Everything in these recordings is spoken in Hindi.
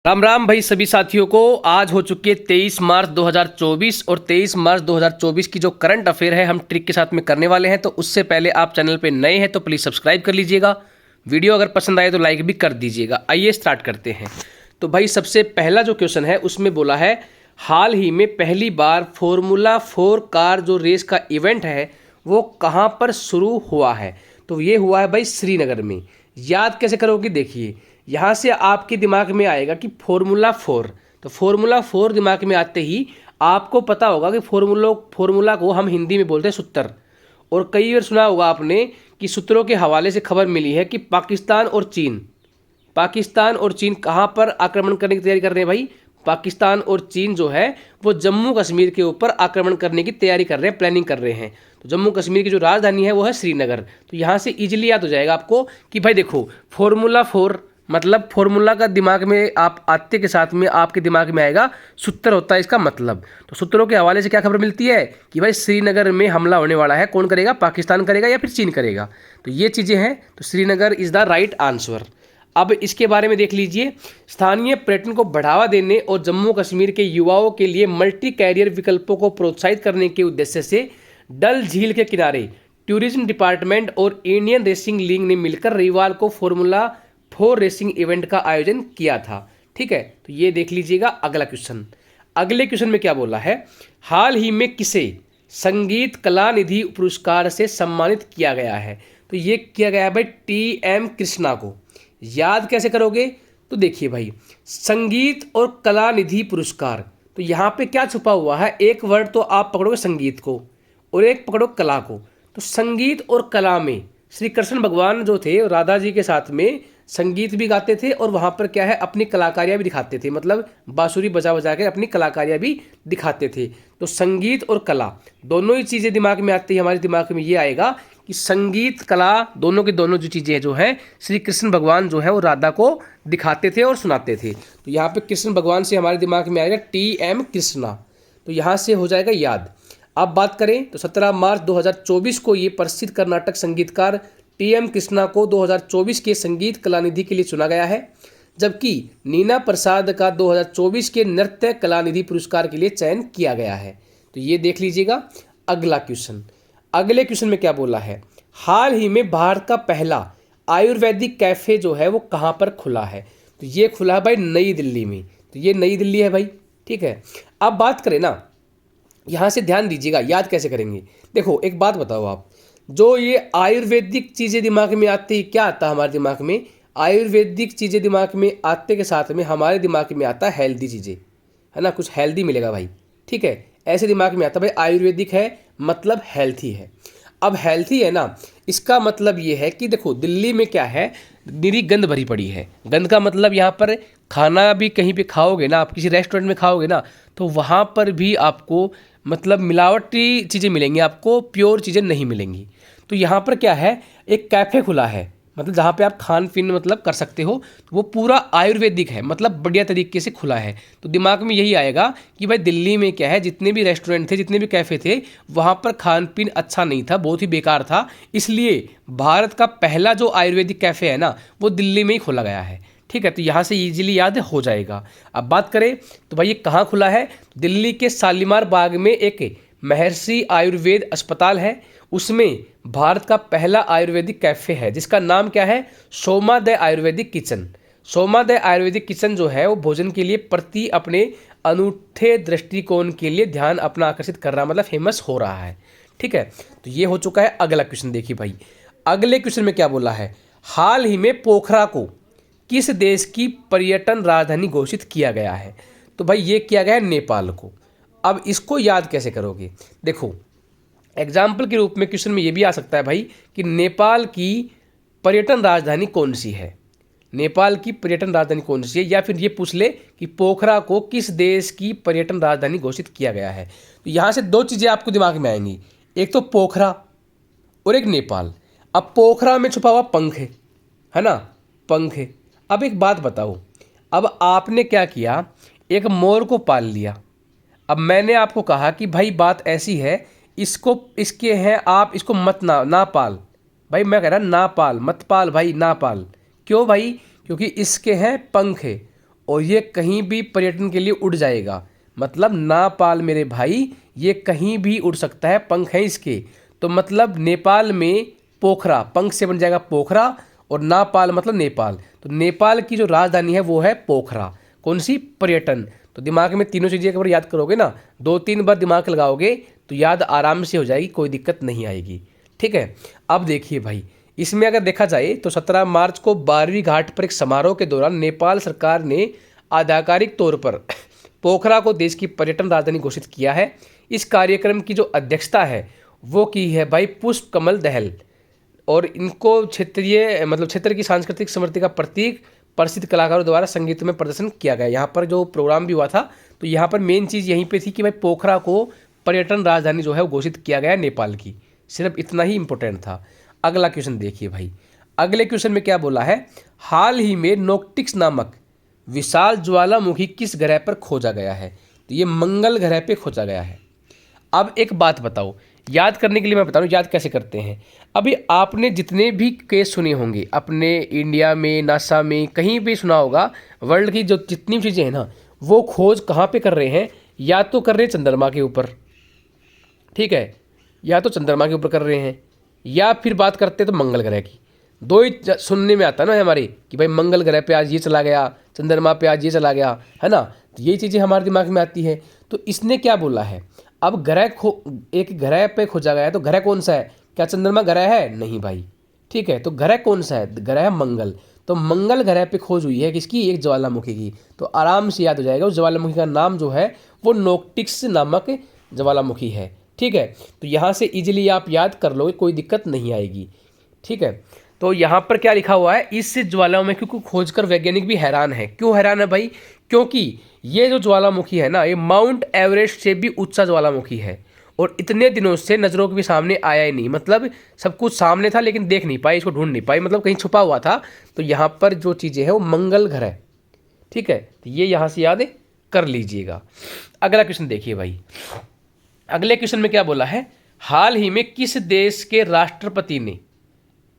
राम राम भाई सभी साथियों को। आज हो चुकी है 23 मार्च 2024 और 23 मार्च 2024 की जो करंट अफेयर है हम ट्रिक के साथ में करने वाले हैं। तो उससे पहले आप चैनल पे नए हैं तो प्लीज़ सब्सक्राइब कर लीजिएगा। वीडियो अगर पसंद आए तो लाइक भी कर दीजिएगा। आइए स्टार्ट करते हैं। तो भाई सबसे पहला जो क्वेश्चन है उसमें बोला है हाल ही में पहली बार फॉर्मूला 4 कार जो रेस का इवेंट है वो कहाँ पर शुरू हुआ है। तो ये हुआ है भाई श्रीनगर में। याद कैसे करोगे, देखिए यहाँ से आपके दिमाग में आएगा कि फॉर्मूला 4। तो फॉर्मूला 4 दिमाग में आते ही आपको पता होगा कि फॉर्मूला को हम हिंदी में बोलते हैं सूत्र। और कई बार सुना होगा आपने कि सूत्रों के हवाले से खबर मिली है कि पाकिस्तान और चीन कहाँ पर आक्रमण करने की तैयारी कर रहे हैं भाई। पाकिस्तान और चीन जो है वो जम्मू कश्मीर के ऊपर आक्रमण करने की तैयारी कर रहे हैं, प्लानिंग कर रहे हैं। तो जम्मू कश्मीर की जो राजधानी है वो है श्रीनगर। तो यहाँ से इजीली याद हो जाएगा आपको कि भाई देखो फॉर्मूला 4 मतलब फॉर्मूला का दिमाग में आप आते के साथ में आपके दिमाग में आएगा सूत्र होता है इसका मतलब। तो सूत्रों के हवाले से क्या खबर मिलती है कि भाई श्रीनगर में हमला होने वाला है। कौन करेगा, पाकिस्तान करेगा या फिर चीन करेगा। तो ये चीज़ें हैं। तो Srinagar is the right answer. अब इसके बारे में देख लीजिए। स्थानीय पर्यटन को बढ़ावा देने और जम्मू कश्मीर के युवाओं के लिए मल्टी कैरियर विकल्पों को प्रोत्साहित करने के उद्देश्य से डल झील के किनारे टूरिज्म डिपार्टमेंट और इंडियन रेसिंग लीग ने मिलकर रविवार को फॉर्मूला 4 रेसिंग इवेंट का आयोजन किया था। ठीक है, तो ये देख लीजिएगा अगला क्वेश्चन। अगले क्वेश्चन में क्या बोला है, हाल ही में किसे संगीत कला निधि पुरस्कार से सम्मानित किया गया है। तो ये किया गया है भाई TM कृष्णा को। याद कैसे करोगे, तो देखिए भाई संगीत और कला निधि पुरस्कार, तो यहाँ पे क्या छुपा हुआ है, एक वर्ड तो आप पकड़ोगे संगीत को और एक पकड़ो कला को। तो संगीत और कला में श्री कृष्ण भगवान जो थे राधा जी के साथ में संगीत भी गाते थे और वहाँ पर क्या है अपनी कलाकारियाँ भी दिखाते थे, मतलब बांसुरी बजा बजा के अपनी कलाकारियाँ भी दिखाते थे। तो संगीत और कला दोनों ही चीज़ें दिमाग में आती है। हमारे दिमाग में ये आएगा कि संगीत कला दोनों की दोनों जो चीज़ें जो हैं श्री कृष्ण भगवान जो है वो राधा को दिखाते थे और सुनाते थे। तो यहाँ पे कृष्ण भगवान से हमारे दिमाग में आएगा TM कृष्णा। तो यहाँ से हो जाएगा याद। अब बात करें तो 17 मार्च 2024 को ये प्रसिद्ध कर्नाटक संगीतकार TM कृष्णा को 2024 के संगीत कलानिधि के लिए चुना गया है, जबकि नीना प्रसाद का 2024 के नृत्य कलानिधि पुरस्कार के लिए चयन किया गया है। तो ये देख लीजिएगा अगला क्वेश्चन। अगले क्वेश्चन में क्या बोला है, हाल ही में भारत का पहला आयुर्वेदिक कैफ़े जो है वो कहाँ पर खुला है। तो ये खुला है भाई नई दिल्ली में। तो ये नई दिल्ली है भाई। ठीक है, अब बात करें ना, यहाँ से ध्यान दीजिएगा याद कैसे करेंगे। देखो एक बात बताओ आप, जो ये आयुर्वेदिक चीज़ें दिमाग में आती, क्या आता है हमारे दिमाग में, आयुर्वेदिक चीज़ें दिमाग में आते के साथ में हमारे दिमाग में आता है हेल्दी चीज़ें, है ना, कुछ हेल्दी मिलेगा भाई। ठीक है, ऐसे दिमाग में आता है भाई आयुर्वेदिक है मतलब हेल्थी है। अब हेल्थी है ना, इसका मतलब ये है कि देखो दिल्ली में क्या है, निरी गंद भरी पड़ी है। गंद का मतलब यहाँ पर खाना भी कहीं पे खाओगे ना, आप किसी रेस्टोरेंट में खाओगे ना, तो वहाँ पर भी आपको मतलब मिलावटी चीज़ें मिलेंगी, आपको प्योर चीज़ें नहीं मिलेंगी। तो यहाँ पर क्या है, एक कैफ़े खुला है, मतलब जहाँ पे आप खान पीन मतलब कर सकते हो, तो वो पूरा आयुर्वेदिक है, मतलब बढ़िया तरीके से खुला है। तो दिमाग में यही आएगा कि भाई दिल्ली में क्या है, जितने भी रेस्टोरेंट थे, जितने भी कैफ़े थे, वहाँ पर खान पीन अच्छा नहीं था, बहुत ही बेकार था। इसलिए भारत का पहला जो आयुर्वेदिक कैफ़े है ना वो दिल्ली में ही खोला गया है। ठीक है, तो यहाँ से इजीली याद हो जाएगा। अब बात करें तो भाई ये कहाँ खुला है, दिल्ली के शालीमार बाग में एक महर्षि आयुर्वेद अस्पताल है, उसमें भारत का पहला आयुर्वेदिक कैफ़े है जिसका नाम क्या है, Soma the Ayurvedic kitchen. Soma the Ayurvedic kitchen जो है वो भोजन के लिए प्रति अपने अनूठे दृष्टिकोण के लिए ध्यान अपना आकर्षित कर रहा, मतलब फेमस हो रहा है। ठीक है, तो ये हो चुका है अगला क्वेश्चन। देखिए भाई अगले क्वेश्चन में क्या बोला है, हाल ही में पोखरा को किस देश की पर्यटन राजधानी घोषित किया गया है। तो भाई ये किया गया है नेपाल को। अब इसको याद कैसे करोगे, देखो एग्जाम्पल के रूप में क्वेश्चन में ये भी आ सकता है भाई कि नेपाल की पर्यटन राजधानी कौन सी है, नेपाल की पर्यटन राजधानी कौन सी है, या फिर ये पूछ ले कि पोखरा को किस देश की पर्यटन राजधानी घोषित किया गया है। तो यहाँ से दो चीज़ें आपको दिमाग में आएंगी, एक तो पोखरा और एक नेपाल। अब पोखरा में छुपा हुआ पंख है ना, पंख है। अब एक बात बताओ, अब आपने क्या किया, एक मोर को पाल लिया। अब मैंने आपको कहा कि भाई बात ऐसी है, इसको इसके हैं आप इसको मत ना पाल भाई, मैं कह रहा ना पाल, मत पाल भाई, ना पाल। क्यों भाई, क्योंकि इसके हैं पंख है और ये कहीं भी पर्यटन के लिए उड़ जाएगा। मतलब नापाल मेरे भाई, ये कहीं भी उड़ सकता है, पंख है इसके। तो मतलब नेपाल में पोखरा, पंख से बन जाएगा पोखरा, और नापाल मतलब नेपाल। तो नेपाल की जो राजधानी है वो है पोखरा। कौन सी? पर्यटन। तो दिमाग में तीनों चीज़ें एक बार याद करोगे ना, 2-3 बार दिमाग लगाओगे तो याद आराम से हो जाएगी, कोई दिक्कत नहीं आएगी। ठीक है। अब देखिए भाई, इसमें अगर देखा जाए तो 17 मार्च को 12वीं घाट पर एक समारोह के दौरान नेपाल सरकार ने आधिकारिक तौर पर पोखरा को देश की पर्यटन राजधानी घोषित किया है। इस कार्यक्रम की जो अध्यक्षता है वो की है भाई पुष्प कमल दहल, और इनको क्षेत्रीय मतलब क्षेत्र की सांस्कृतिक समृद्धि का प्रतीक प्रसिद्ध कलाकारों द्वारा संगीत में प्रदर्शन किया गया। यहाँ पर जो प्रोग्राम भी हुआ था, तो यहाँ पर मेन चीज़ यहीं पे थी कि भाई पोखरा को पर्यटन राजधानी जो है वो घोषित किया गया नेपाल की। सिर्फ इतना ही इंपॉर्टेंट था। अगला क्वेश्चन देखिए भाई, अगले क्वेश्चन में क्या बोला है? हाल ही में नोक्टिक्स नामक विशाल ज्वालामुखी किस ग्रह पर खोजा गया है? तो ये मंगल ग्रह पे खोजा गया है। अब एक बात बताओ, याद करने के लिए मैं बता रहा हूँ याद कैसे करते हैं। अभी आपने जितने भी केस सुने होंगे अपने इंडिया में, नासा में, कहीं भी सुना होगा, वर्ल्ड की जो जितनी चीज़ें हैं ना, वो खोज कहाँ पे कर रहे हैं? या तो कर रहे हैं चंद्रमा के ऊपर, ठीक है, या तो चंद्रमा के ऊपर कर रहे हैं, या फिर बात करते हैं तो मंगल ग्रह की। दो ही सुनने में आता है ना हमारे कि भाई मंगल ग्रह पे आज ये चला गया, चंद्रमा पे आज ये चला गया, है ना। तो ये चीज़ें हमारे दिमाग में आती है। तो इसने क्या बोला है? अब एक ग्रह पे खोजा गया है, तो ग्रह कौन सा है? क्या चंद्रमा ग्रह है? नहीं भाई। ठीक है, तो ग्रह कौन सा है? ग्रह है मंगल। तो मंगल ग्रह पे खोज हुई है किसकी? एक ज्वालामुखी की। तो आराम से याद हो जाएगा, उस ज्वालामुखी का नाम जो है वो नोक्टिक्स नामक ज्वालामुखी है। ठीक है, तो यहाँ से इजीली आप याद कर लोगे, कोई दिक्कत नहीं आएगी। ठीक है, तो यहाँ पर क्या लिखा हुआ है? इस ज्वालामुखी को खोजकर वैज्ञानिक भी हैरान है। क्यों हैरान है भाई? क्योंकि ये जो ज्वालामुखी है ना, ये माउंट एवरेस्ट से भी ऊंचा ज्वालामुखी है, और इतने दिनों से नज़रों के भी सामने आया ही नहीं। मतलब सब कुछ सामने था लेकिन देख नहीं पाए, इसको ढूंढ नहीं पाए, मतलब कहीं छुपा हुआ था। तो यहाँ पर जो चीज़ें हैं वो मंगल ग्रह है। ठीक है, तो ये यहाँ से याद कर लीजिएगा। अगला क्वेश्चन देखिए भाई, अगले क्वेश्चन में क्या बोला है? हाल ही में किस देश के राष्ट्रपति ने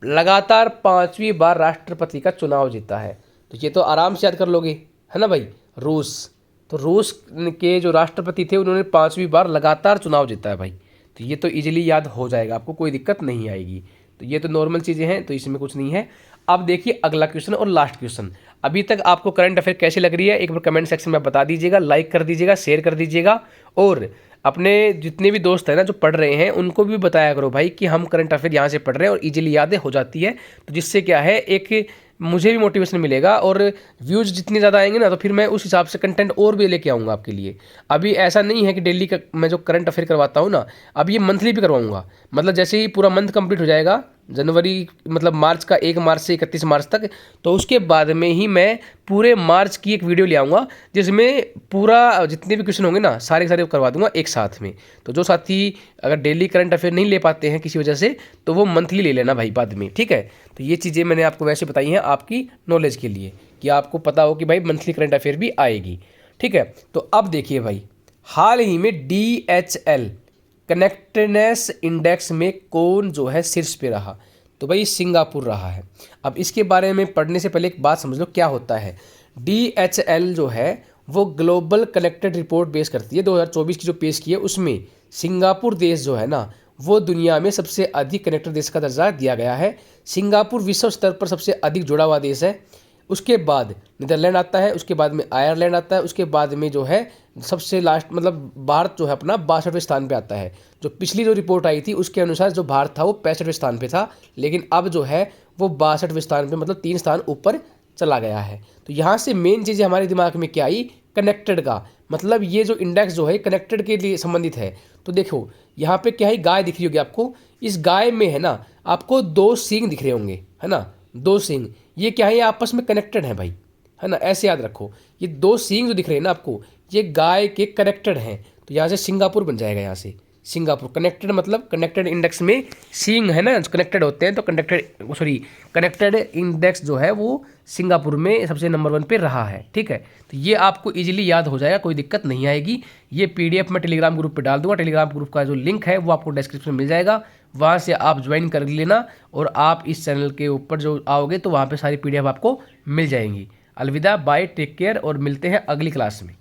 लगातार 5वीं बार राष्ट्रपति का चुनाव जीता है? तो ये तो आराम से याद कर लोगे, है ना भाई, रूस। तो रूस के जो राष्ट्रपति थे उन्होंने 5वीं बार लगातार चुनाव जीता है भाई। तो ये तो इजीली याद हो जाएगा, आपको कोई दिक्कत नहीं आएगी। तो ये तो नॉर्मल चीज़ें हैं, तो इसमें कुछ नहीं है। अब देखिए अगला क्वेश्चन और लास्ट क्वेश्चन। अभी तक आपको करंट अफेयर कैसी लग रही है एक बार कमेंट सेक्शन में बता दीजिएगा, लाइक कर दीजिएगा, शेयर कर दीजिएगा, और अपने जितने भी दोस्त हैं ना जो पढ़ रहे हैं उनको भी बताया करो भाई कि हम करंट अफेयर यहाँ से पढ़ रहे हैं, और इजीली यादें हो जाती है। तो जिससे क्या है, एक मुझे भी मोटिवेशन मिलेगा, और व्यूज़ जितने ज़्यादा आएंगे ना तो फिर मैं उस हिसाब से कंटेंट और भी लेके आऊँगा आपके लिए। अभी ऐसा नहीं है कि डेली का मैं जो करंट अफेयर करवाता हूँ ना, अब ये मंथली भी करवाऊँगा। मतलब जैसे ही पूरा मंथ कंप्लीट हो जाएगा, जनवरी मतलब मार्च का 1 मार्च से 31 मार्च तक, तो उसके बाद में ही मैं पूरे मार्च की एक वीडियो ले आऊँगा, जिसमें पूरा जितने भी क्वेश्चन होंगे ना सारे के सारे करवा दूंगा एक साथ में। तो जो साथी अगर डेली करंट अफेयर नहीं ले पाते हैं किसी वजह से, तो वो मंथली ले लेना भाई बाद में। ठीक है, तो ये चीज़ें मैंने आपको वैसे बताई हैं आपकी नॉलेज के लिए, कि आपको पता हो कि भाई मंथली करंट अफेयर भी आएगी। ठीक है, तो अब देखिए भाई, हाल ही में DHL कनेक्टेडनेस इंडेक्स में कौन जो है शीर्ष पे रहा? तो भाई सिंगापुर रहा है। अब इसके बारे में पढ़ने से पहले एक बात समझ लो क्या होता है। DHL जो है वो ग्लोबल कनेक्टेड रिपोर्ट बेस करती है, 2024 की जो पेश की है उसमें सिंगापुर देश जो है ना वो दुनिया में सबसे अधिक कनेक्टेड देश का दर्जा दिया गया है। सिंगापुर विश्व स्तर पर सबसे अधिक जुड़ा हुआ देश है। उसके बाद नीदरलैंड आता है, उसके बाद में आयरलैंड आता है, उसके बाद में जो है सबसे लास्ट मतलब भारत जो है अपना 62वें स्थान पे आता है। जो पिछली जो रिपोर्ट आई थी उसके अनुसार जो भारत था वो 65वें स्थान पे था, लेकिन अब जो है वो 62वें स्थान पे मतलब 3 स्थान ऊपर चला गया है। तो यहाँ से मेन चीज़ हमारे दिमाग में क्या आई? कनेक्टेड का मतलब ये जो इंडेक्स जो है कनेक्टेड के लिए संबंधित है। तो देखो यहाँ पे क्या है, गाय दिख रही होगी आपको, इस गाय में है ना आपको 2 सींग दिख रहे होंगे, है ना, 2 सींग। ये क्या है? ये आपस में कनेक्टेड है भाई, है ना, ऐसे याद रखो। ये 2 सींग जो दिख रहे हैं ना आपको, ये गाय के कनेक्टेड हैं। तो यहाँ से सिंगापुर बन जाएगा। यहाँ से सिंगापुर कनेक्टेड मतलब कनेक्टेड इंडेक्स में सींग है ना कनेक्टेड होते हैं, तो कनेक्टेड इंडेक्स जो है वो सिंगापुर में सबसे नंबर 1 पे रहा है। ठीक है, तो ये आपको इजीली याद हो जाएगा, कोई दिक्कत नहीं आएगी। ये PDF मैं टेलीग्राम ग्रुप पे डाल दूंगा, टेलीग्राम ग्रुप का जो लिंक है वो आपको डिस्क्रिप्शन में मिल जाएगा, वहाँ से आप ज्वाइन कर लेना, और आप इस चैनल के ऊपर जो आओगे तो वहाँ पर सारी PDF आपको मिल जाएंगी। अलविदा, बाय, टेक केयर और मिलते हैं अगली क्लास में।